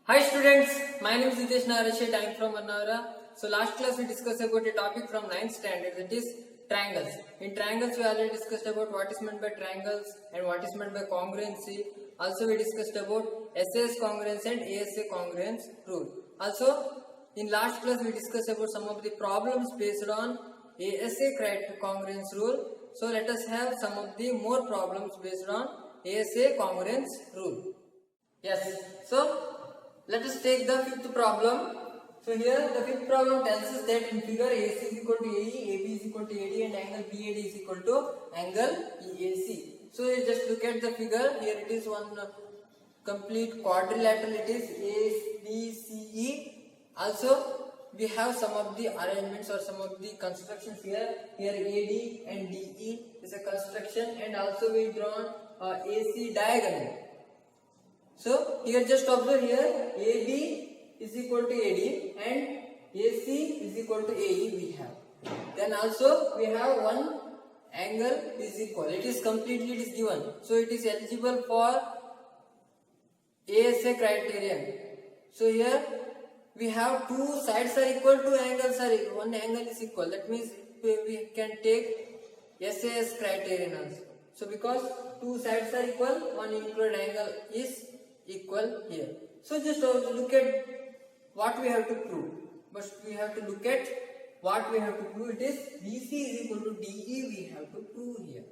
Hi students, my name is Hitesh Narashet. I am from Annavara. So last class we discussed about a topic from 9th standard, that is triangles. In triangles we already discussed about what is meant by triangles and what is meant by congruency. Also we discussed about SAS congruence and ASA congruence rule. Also in last class we discussed about some of the problems based on ASA congruence rule. So let us have some of the more problems based on ASA congruence rule. Yes, so let us take the fifth problem. So here the fifth problem tells us that in figure AC is equal to AE, AB is equal to AD and angle BAD is equal to angle EAC. So you just look at the figure. Here it is one complete quadrilateral. It is ABCE. Also we have some of the arrangements or some of the constructions here. Here AD and DE is a construction, and also we drawn AC diagonal. So here just observe here AB is equal to AD and AC is equal to AE we have. Then also we have one angle is equal. It is given. So it is eligible for ASA criterion. So here we have two sides are equal, two angles are equal, one angle is equal. That means we can take SAS criterion also. So because two sides are equal, one included angle is equal here. So just look at what we have to prove. But we have to look at what we have to prove. It is BC is equal to DE we have to prove here.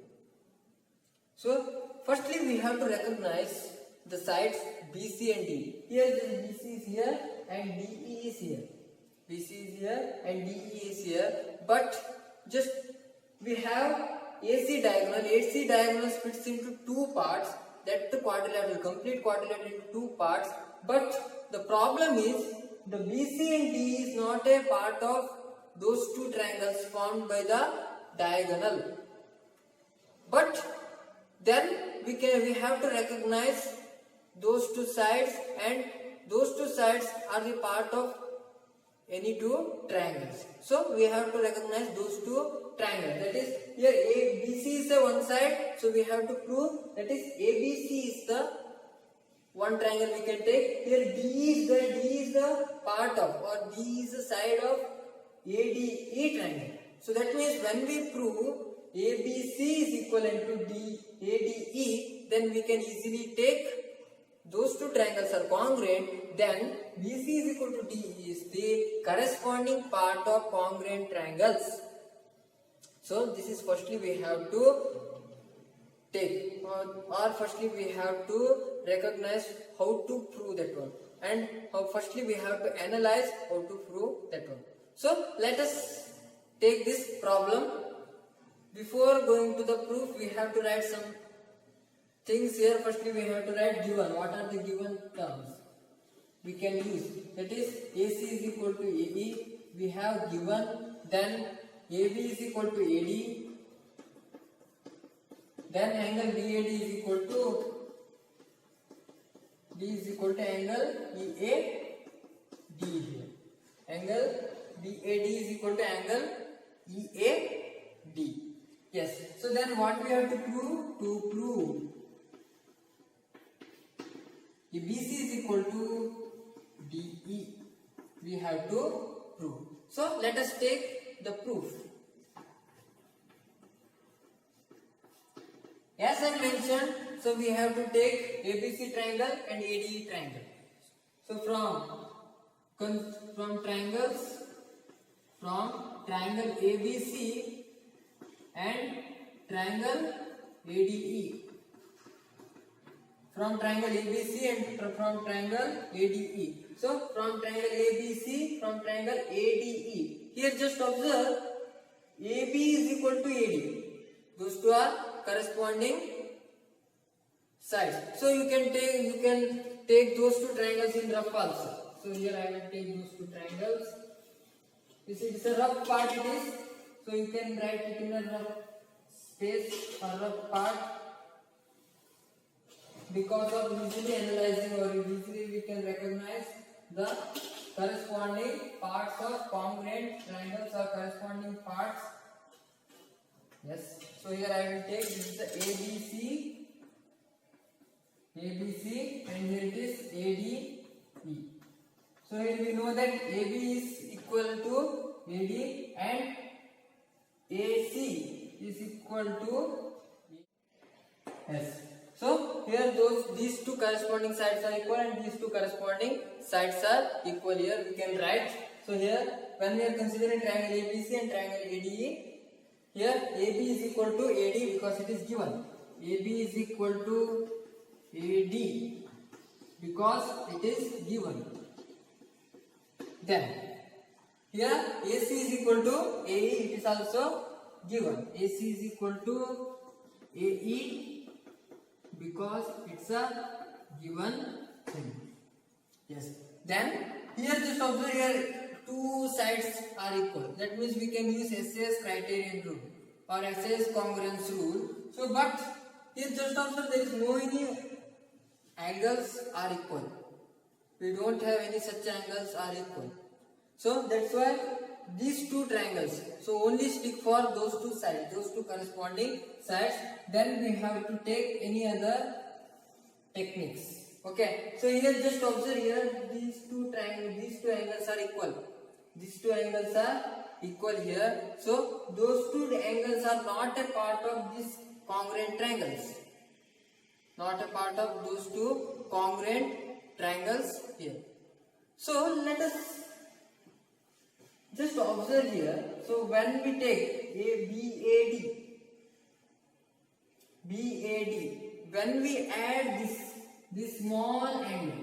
So firstly we have to recognize the sides BC and DE. Here BC is here and DE is here. BC is here and DE is here. But just we have AC diagonal. AC diagonal splits into two parts. That the quadrilateral, complete quadrilateral into two parts. But the problem is the BC and DE is not a part of those two triangles formed by the diagonal. But then we have to recognize those two sides, and those two sides are the part of any two triangles. So we have to recognize those two triangles. That is, here ABC is the one side, so we have to prove that is ABC is the one triangle we can take. Here D is the part of, or D is the side of ADE triangle. So that means when we prove ABC is equivalent to ADE, then we can easily take those two triangles are congruent. Then BC is equal to DE is the corresponding part of congruent triangles. So this is firstly we have to take, or firstly we have to recognize how to prove that one, and firstly we have to analyze how to prove that one. So let us take this problem. Before going to the proof, we have to write some things here. Firstly we have to write given. What are the given terms we can use? That is AC is equal to AE we have given. Then AB is equal to AD, then angle BAD is equal to angle EAD here. Angle BAD is equal to angle EAD. Yes. So then what we have to prove? To prove if BC is equal to DE, we have to prove. So let us take the proof. As I mentioned, so we have to take ABC triangle and ADE triangle. So from triangle ABC and triangle ADE. From triangle ABC and from triangle ADE. So from triangle ABC, from triangle ADE. Here just observe AB is equal to AD. Those two are corresponding sides. So you can take those two triangles in rough also. So here I will take those two triangles. This is a rough part it is. So you can write it in a rough space or rough part. Because of easily analyzing or easily we can recognize the corresponding parts of congruent triangles or corresponding parts. Yes. So here I will take this is the ABC, and here it is ADE. So here we know that AB is equal to AD and AC is equal to S. So here these two corresponding sides are equal and these two corresponding sides are equal. Here we can write. So here when we are considering triangle ABC and triangle ADE, here AB is equal to AD because it is given. AB is equal to AD because it is given. Then here AC is equal to AE, it is also given. AC is equal to AE because it's a given thing. Yes. Then here just observe here two sides are equal. That means we can use SAS criterion rule or SAS congruence rule. So but here just observe there is no any angles are equal. We don't have any such angles are equal. So that's why these two triangles. So only stick for those two sides, those two corresponding sides. Then we have to take any other techniques. Okay. So here just observe here these two triangles, these two angles are equal. These two angles are equal here. So those two angles are not a part of these congruent triangles. Not a part of those two congruent triangles here. So let us just observe here. So when we take BAD, when we add this small angle,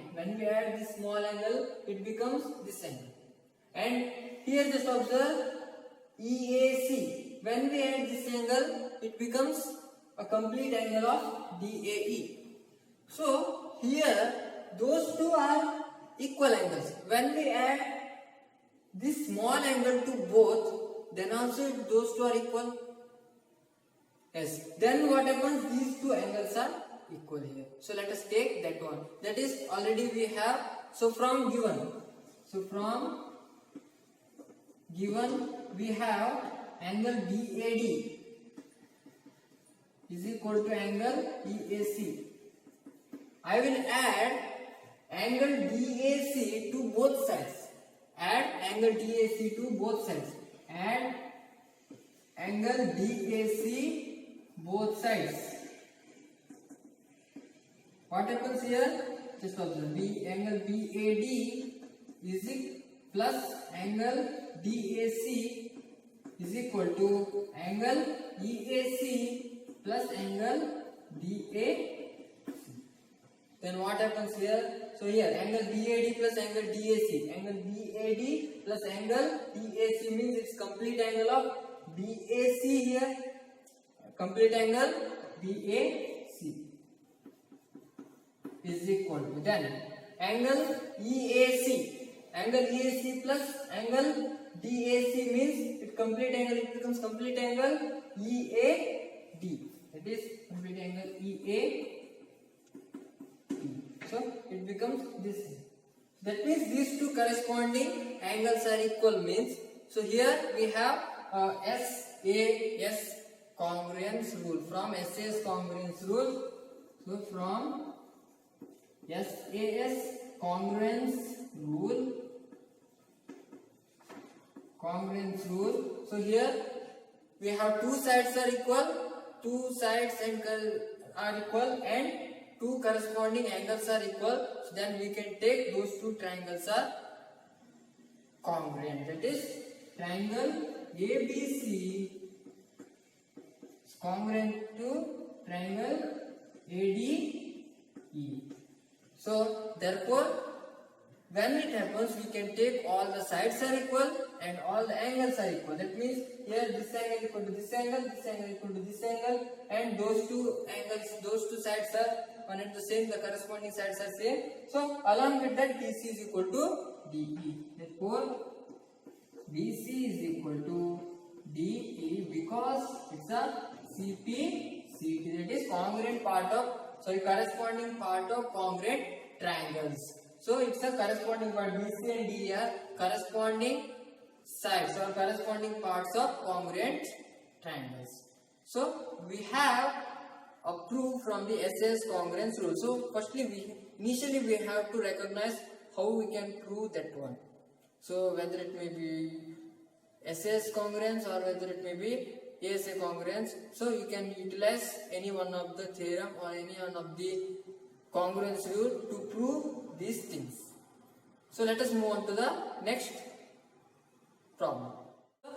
it becomes this angle. And here just observe EAC. When we add this angle, it becomes a complete angle of DAE. So here those two are equal angles. When we add this small angle to both, then also those two are equal. Yes. Then what happens? These two angles are equal here. So let us take that one. That is already we have. So from given we have angle BAD is equal to angle EAC. I will add angle DAC to both sides. Add angle DAC to both sides. Add angle DAC both sides. What happens here? Just observe. Angle BAD is plus angle DAC is equal to angle EAC plus angle DAC. Then what happens here? So here angle BAD plus angle DAC. Angle BAD plus angle DAC means it's complete angle of BAC here. Complete angle BAC is equal to then angle EAC. Angle EAC plus angle DAC means it complete angle. It becomes complete angle EAD. That is complete angle EAD. So it becomes this. That means these two corresponding angles are equal means. So here we have SAS congruence rule. From SAS congruence rule. So from SAS congruence rule. So here we have two sides are equal. Two sides are equal and two corresponding angles are equal. So then we can take those two triangles are congruent. That is triangle ABC is congruent to triangle ADE. So therefore when it happens we can take all the sides are equal and all the angles are equal. That means here this angle equal to this angle equal to this angle, and those two angles, those two sides are one and the same, the corresponding sides are same. So along with that BC is equal to DE. Therefore BC is equal to DE because it's a CP, that is congruent part of, corresponding part of congruent triangles. So it's a corresponding part. BC and DE are corresponding sides or corresponding parts of congruent triangles. So we have approved from the SAS congruence rule. So firstly initially we have to recognize how we can prove that one. So whether it may be SAS congruence or whether it may be ASA congruence, so you can utilize any one of the theorem or any one of the congruence rule to prove these things. So let us move on to the next problem.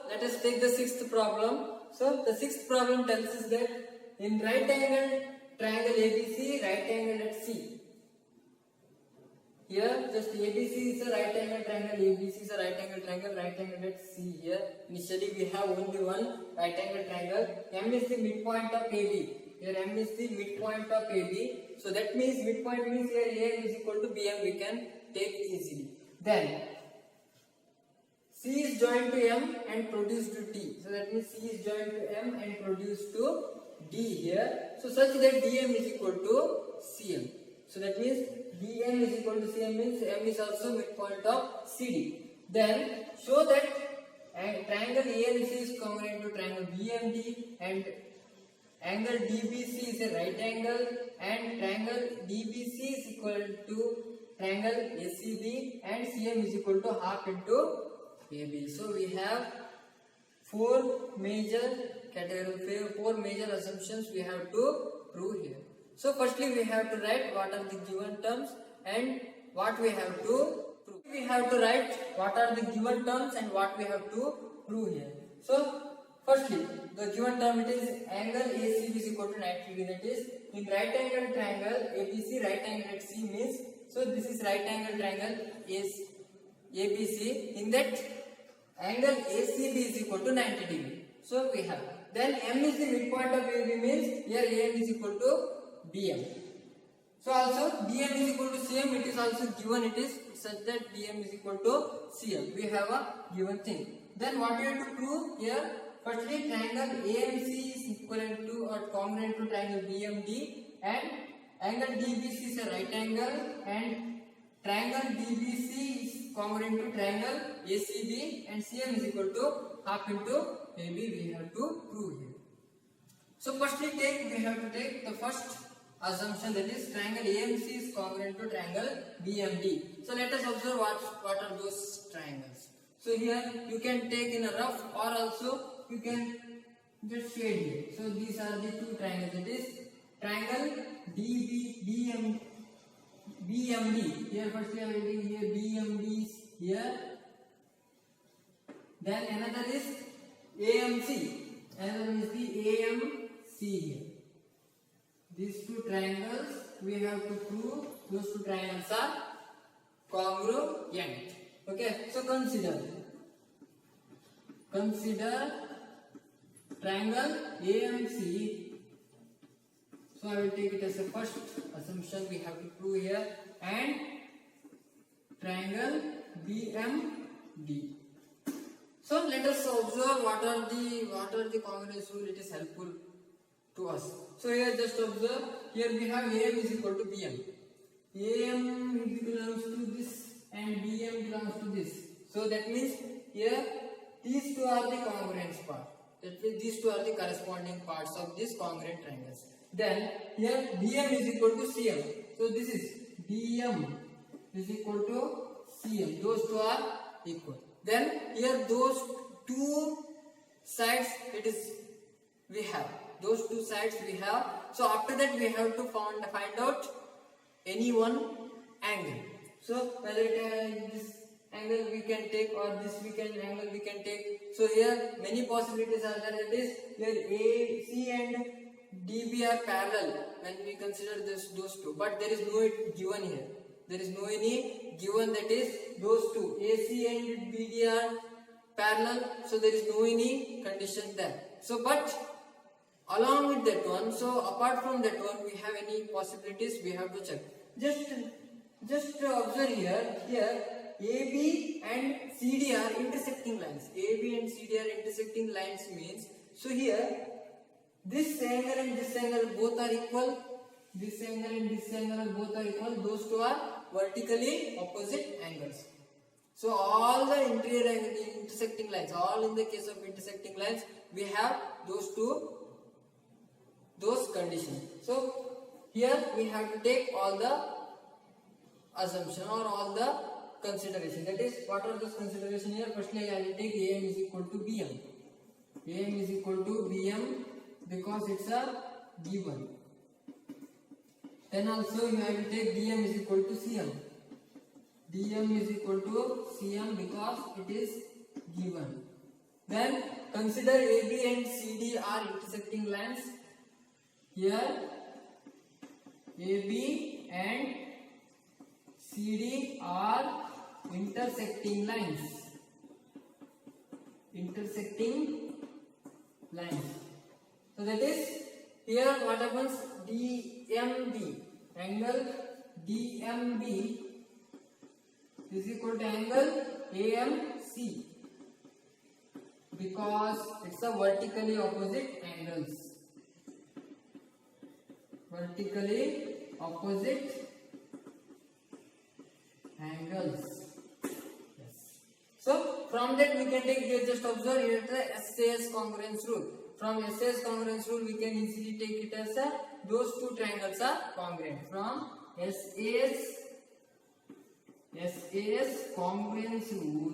Let us take the sixth problem. So the sixth problem tells us that in right angle triangle ABC, right angle at C. Here just ABC is a right angle triangle, ABC is a right angle triangle, right angle at C. Here initially we have only one right angle triangle. M is the midpoint of AB. Here M is the midpoint of AB. So that means midpoint means here AM is equal to BM, we can take easily. Then C is joined to M and produced to D. So that means C is joined to M and produced to D here. So such that DM is equal to CM. So that means DM is equal to CM means M is also midpoint of CD. Then show that triangle ANC is congruent to triangle BMD and angle DBC is a right angle and triangle DBC is equal to triangle ACB and CM is equal to half into AB. So we have four major assumptions we have to prove here. So firstly we have to write what are the given terms and what we have to prove. We have to write what are the given terms and what we have to prove here. So firstly the given term it is angle ACB is equal to 90 degree, that is in right angle triangle ABC right angle at C means, so this is right angle triangle is ABC, in that angle ACB is equal to 90 degree. So we have, then M is the midpoint of AB means here AM is equal to BM. So also DM is equal to CM, it is also given, it is such that DM is equal to CM. We have a given thing. Then what we have to prove here, firstly triangle AMC is equivalent to or congruent to triangle BMD and angle DBC is a right angle and triangle DBC is congruent to triangle ACB and CM is equal to half into AB we have to prove here. So firstly we have to take the first assumption, that is triangle AMC is congruent to triangle BMD. So let us observe what are those triangles. So here you can take in a rough or also you can just shade here. So these are the two triangles, that is triangle BMD. Here firstly I am writing here BMD here. Then another is AMC. Another is the AMC here. These two triangles we have to prove those two triangles are congruent. Okay, so consider triangle AMC. So I will take it as a first assumption we have to prove here, and triangle BMD. So let us observe what are the congruence rule. It is helpful to us. So here just observe, here we have AM is equal to BM. AM belongs to this and BM belongs to this. So that means here these two are the congruence part. That means these two are the corresponding parts of this congruent triangles. Then here BM is equal to CM. So this is BM is equal to CM. Those two are equal. Then here those two sides we have. Those two sides we have. So after that we have to find out any one angle. So whether this angle we can take or this angle we can take. So here many possibilities are there. That is here AC and DB are parallel when we consider those two. But there is no given here. There is no any given that is those two AC and BD are parallel. So there is no any condition there. So but along with that one, so apart from that one, we have any possibilities we have to check. Just observe here AB and CD are intersecting lines. AB and CD are intersecting lines means, so here this angle and this angle both are equal. This angle and this angle both are equal. Those two are vertically opposite angles. So all the intersecting lines, all in the case of intersecting lines, we have those conditions. So here we have to take all the assumption or all the consideration. That is, what are those consideration here? Firstly, I will take AM is equal to BM. AM is equal to BM because it's a given. Then also I will take DM is equal to CM. DM is equal to CM because it is given. Then consider AB and CD are intersecting lines. Here AB and CD are intersecting lines. Intersecting lines. So that is, here what happens? DMB, angle DMB is equal to angle AMC because it's a vertically opposite angles. Vertically opposite angles. Yes. So from that we can take, just observe here the SAS congruence rule. From SAS congruence rule we can easily take it as a, those two triangles are congruent. From SAS congruence rule,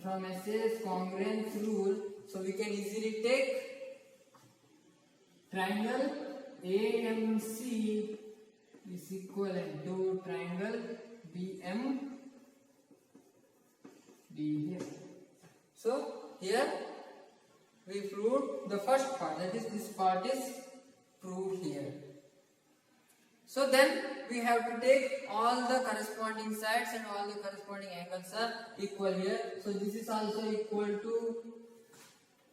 from SAS congruence rule, so we can easily take triangle AMC is equivalent to triangle BMD here. So here we proved the first part, that is, this part is proved here. So then we have to take all the corresponding sides and all the corresponding angles are equal here. So this is also equal to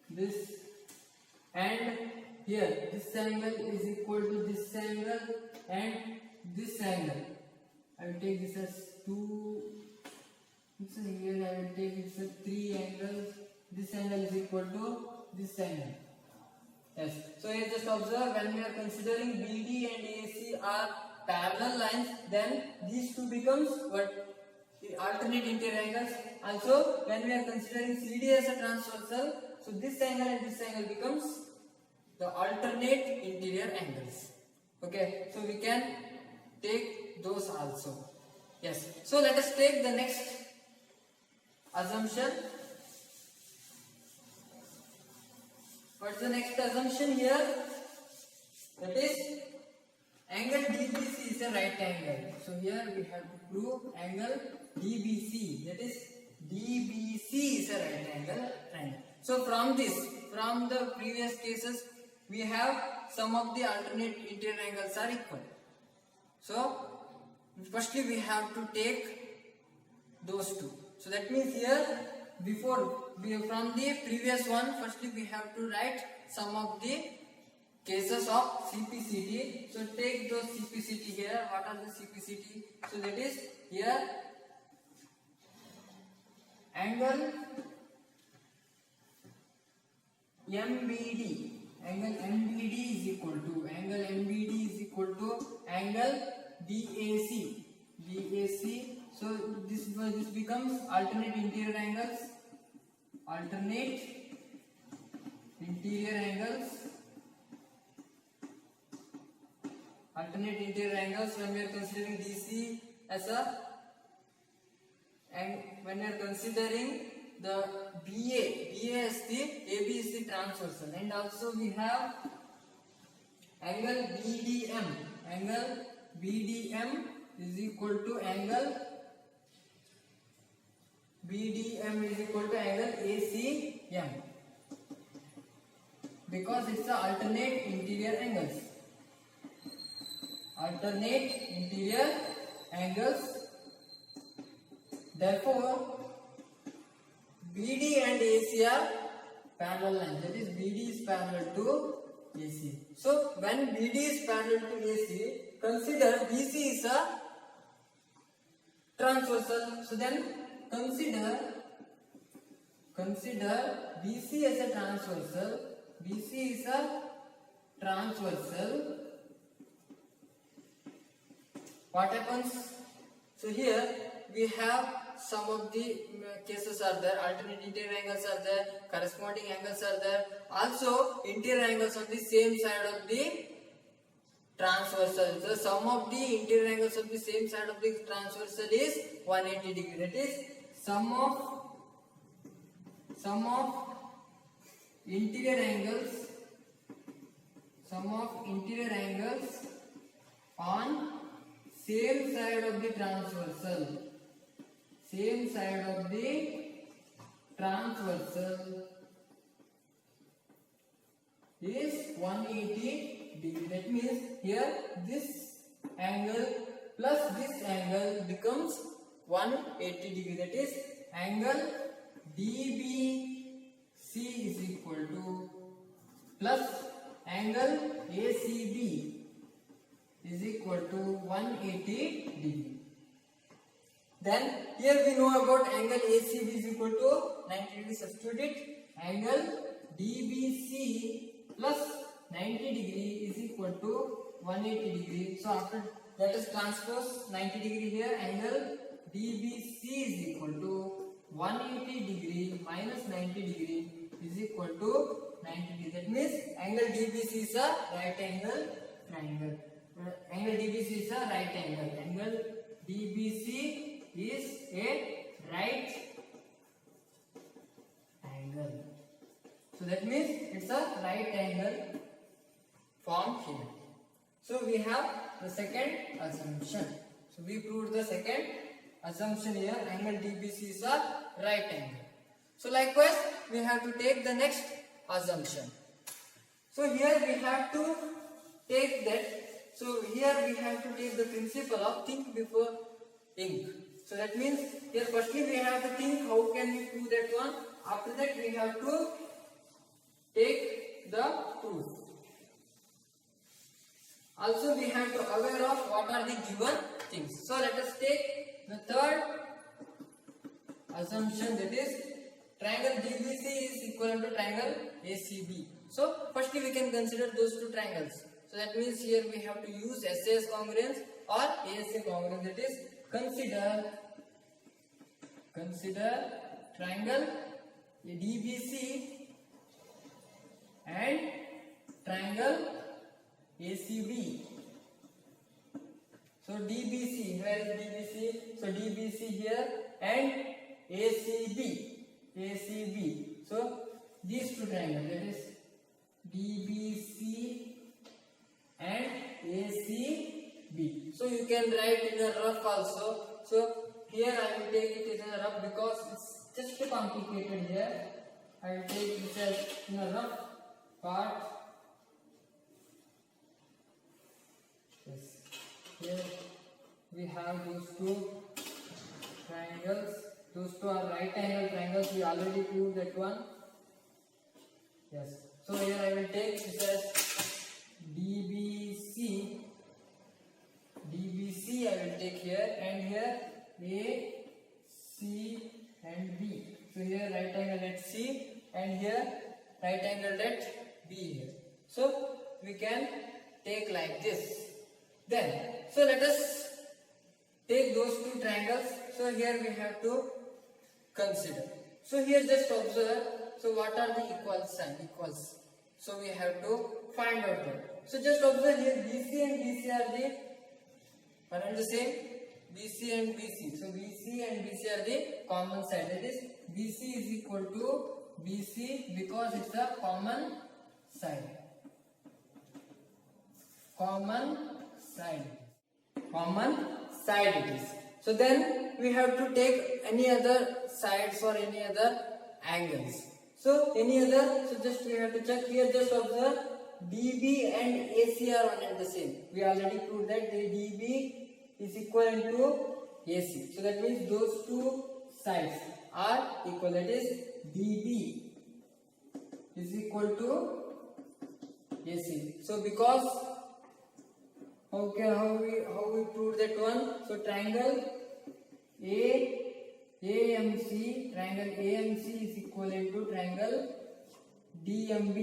this, and here this angle is equal to this angle and this angle. I will take this as 2. So here I will take it as 3 angles. This angle is equal to this angle. Yes. So you just observe, when we are considering BD and AC are parallel lines, then these two becomes what? Alternate interior angles. Also, when we are considering CD as a transversal, so this angle and this angle becomes the alternate interior angles. Okay. So we can take those also. Yes. So let us take the next assumption. What's the next assumption here? That is, angle DBC is a right angle. So here we have to prove angle DBC. That is, DBC is a right angle triangle. So from this, from the previous cases, we have some of the alternate interior angles are equal. So firstly we have to take those two. So that means here, from the previous one, firstly we have to write some of the cases of CPCT. So take those CPCT here. What are the CPCT? So that is, here angle MBD. Angle MBD is equal to angle BAC. So this becomes alternate interior angles. Alternate interior angles when we are considering DC as a, and when we are considering the BA as the AB is the transversal, and also we have angle BDM. Angle BDM is equal to angle ACM because it's the alternate interior angles. Therefore, BD and AC are parallel lines. That is, BD is parallel to AC. So when BD is parallel to AC, consider BC is a transversal. So then consider BC as a transversal. BC is a transversal. What happens? So here we have some of the cases are there, alternate interior angles are there, corresponding angles are there, also interior angles on the same side of the transversal. The sum of the interior angles of the same side of the transversal is 180 degree. That is sum of interior angles on same side of the transversal. Same side of the transversal is 180 degree. That means here this angle plus this angle becomes 180 degree. That is angle DBC is equal to plus angle ACB is equal to 180 degree. Then here we know about angle ACB is equal to 90 degree. Substitute it. Angle DBC plus 90 degree is equal to 180 degree. So after let us transpose 90 degree here. Angle DBC is equal to 180 degree minus 90 degree is equal to 90 degree. That means angle DBC is a right angle triangle. Angle DBC is a right angle. Angle DBC is a right angle. So that means it's a right angle formed here. So we have the second assumption. So we proved the second assumption here. Angle DBC is a right angle. So likewise we have to take the next assumption. So here we have to take that. So here we have to take the principle of think before ink. So that means here firstly we have to think how can we prove that one. After that we have to take the proof. Also we have to aware of what are the given things. So let us take the third assumption, that is triangle DBC is equivalent to triangle ACB. So firstly we can consider those two triangles. So that means here we have to use SAS congruence or ASA congruence. That is consider triangle DBC and triangle ACB. So DBC, where is DBC? So DBC here and ACB. So these two triangles, that is DBC and ACB. So you can write in a rough also. So here I will take it in a rough because it's just complicated here. I will take this as in a rough part. Yes. Here we have those two triangles. Those two are right angle triangles. We already proved that one. Yes. So here I will take this as DBC I will take here, and here A, C and B. So here right angle at C and here right angle at B here. So we can take like this. Then so let us take those two triangles. So here we have to consider. So here just observe. So what are the equal sign? Equals. So we have to find out that. So just observe here BC and BC are the same. BC and BC. So BC and BC are the common side. That is BC is equal to BC because it's a common side. Common side it is. So then we have to take any other sides or any other angles. So any other, so just we have to check here, just observe DB and AC are one and the same. We already proved that the DB is equivalent to AC. So that means those two sides are equal. That is DB is equal to AC. So because how we proved that one? So triangle AMC, triangle AMC is equivalent to triangle DMB.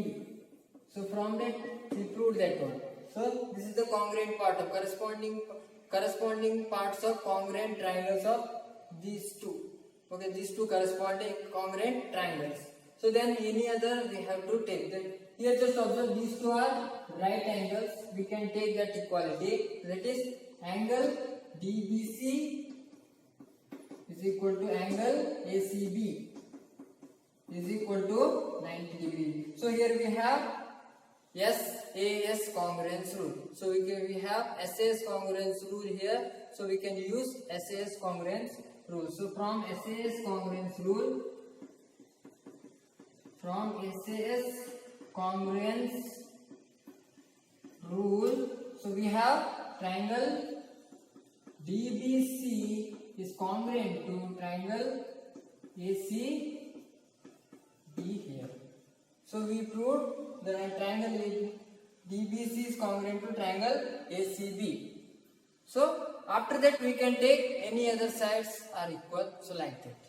So from that we proved that one. So this is the congruent part of corresponding parts of congruent triangles of these two. Okay, these two corresponding congruent triangles. So then any other we have to take that. here just observe these two are right angles. We can take that equality. That is angle DBC is equal to angle ACB is equal to 90 degree. So here we have SAS congruence rule. So we have SAS congruence rule here. So we can use SAS congruence rule. So from SAS congruence rule, so we have triangle DBC is congruent to triangle ACB here. So we proved the triangle DBC is congruent to triangle ACB. So after that we can take any other sides are equal. So like that.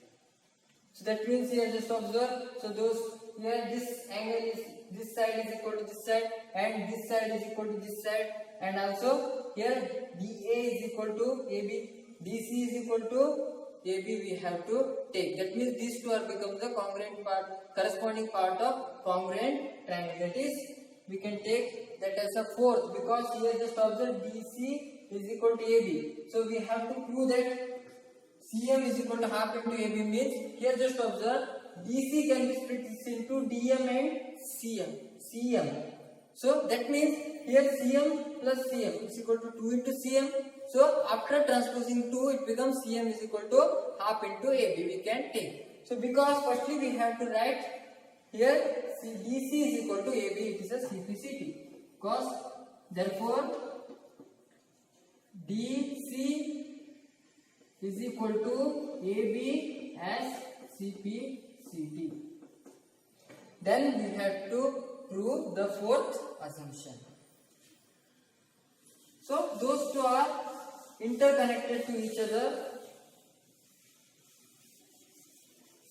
So that means here just observe. So those here this angle is this side is equal to this side and this side is equal to this side, and also here DA is equal to AB, DC is equal to AB we have to take. That means these two are become the congruent part, corresponding part of congruent triangle. That is, we can take that as a fourth, because here just observe DC is equal to AB. So we have to prove that CM is equal to half into AB means here just observe DC can be split into DM and CM. So that means here CM plus CM is equal to 2 into CM. So after transposing 2 it becomes CM is equal to half into AB we can take. So because firstly we have to write here DC is equal to AB, it is a CPCT. Because therefore DC is equal to AB as CPCT. Then we have to prove the fourth assumption. So those two are interconnected to each other.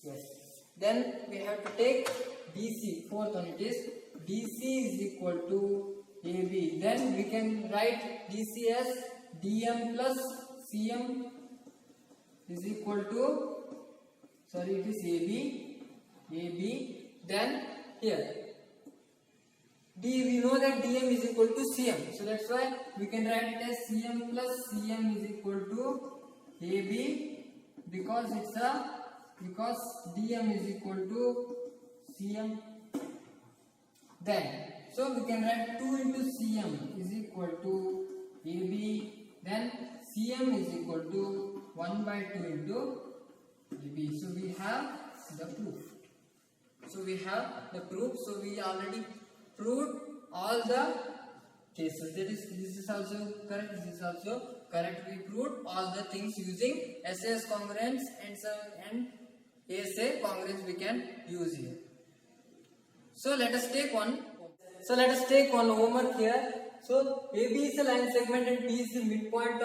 Yes. Then we have to take DC. Fourth one, it is DC is equal to AB. Then we can write DC as DM plus CM is equal to, sorry, it is AB. Then here D, we know that DM is equal to CM. So that's why we can write it as CM plus CM is equal to AB, because DM is equal to CM. Then so we can write 2 into CM is equal to AB. Then CM is equal to 1 by 2 into AB. So we have the proof. So we already proved all the cases. That is, this is also correct, this is also correct. We proved all the things using SAS congruence and ASA congruence we can use here. So let us take one homework here. So AB is the line segment and P is the midpoint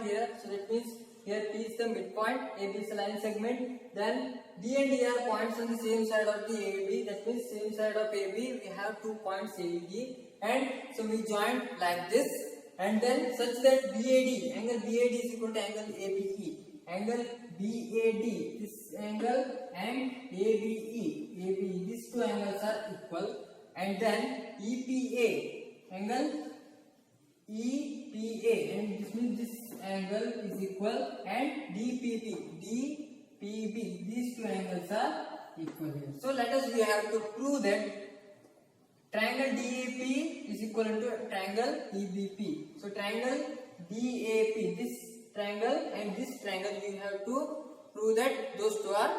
here. So that means here P is the midpoint, AB is the line segment. Then D and E are points on the same side of the AB. That means same side of AB we have 2 points AD, and so we join like this, and then such that BAD, angle BAD is equal to angle ABE. Angle BAD, this angle, and ABE, these two angles are equal, and then EPA, angle EPA, and this means this angle is equal, and DPB, these two angles are equal here. So we have to prove that triangle DAP is equal to triangle EBP. So triangle DAP, this triangle and this triangle, we have to prove that those two are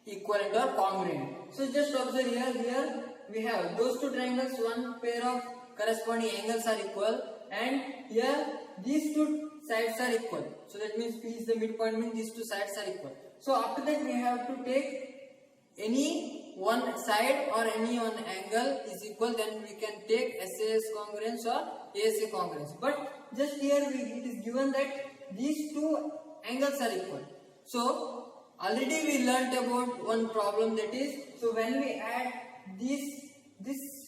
equivalent or congruent. So just observe here we have those two triangles, one pair of corresponding angles are equal, and here these two sides are equal. So that means P is the midpoint, means these two sides are equal. So after that we have to take any one side or any one angle is equal, then we can take SAS congruence or ASA congruence. But just here it is given that these two angles are equal. So already we learnt about one problem, that is, so when we add this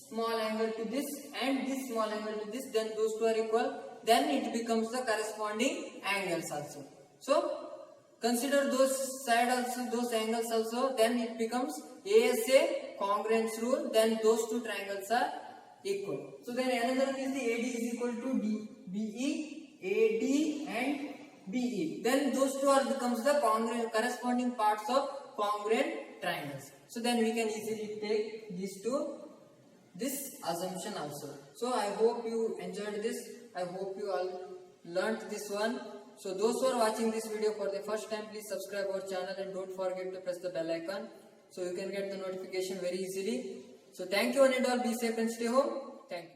small angle to this and this small angle to this, then those two are equal, then it becomes the corresponding angles also. So consider those side also, those angles also, then it becomes ASA congruence rule, then those two triangles are equal. So then another one is the AD is equal to BE, AD and BE. Then those two are becomes the corresponding parts of congruent triangles. So then we can easily take these two, this assumption also. So I hope you enjoyed this. I hope you all learnt this one. So those who are watching this video for the first time, please subscribe our channel and don't forget to press the bell icon so you can get the notification very easily. So thank you one and all. Be safe and stay home. Thank you.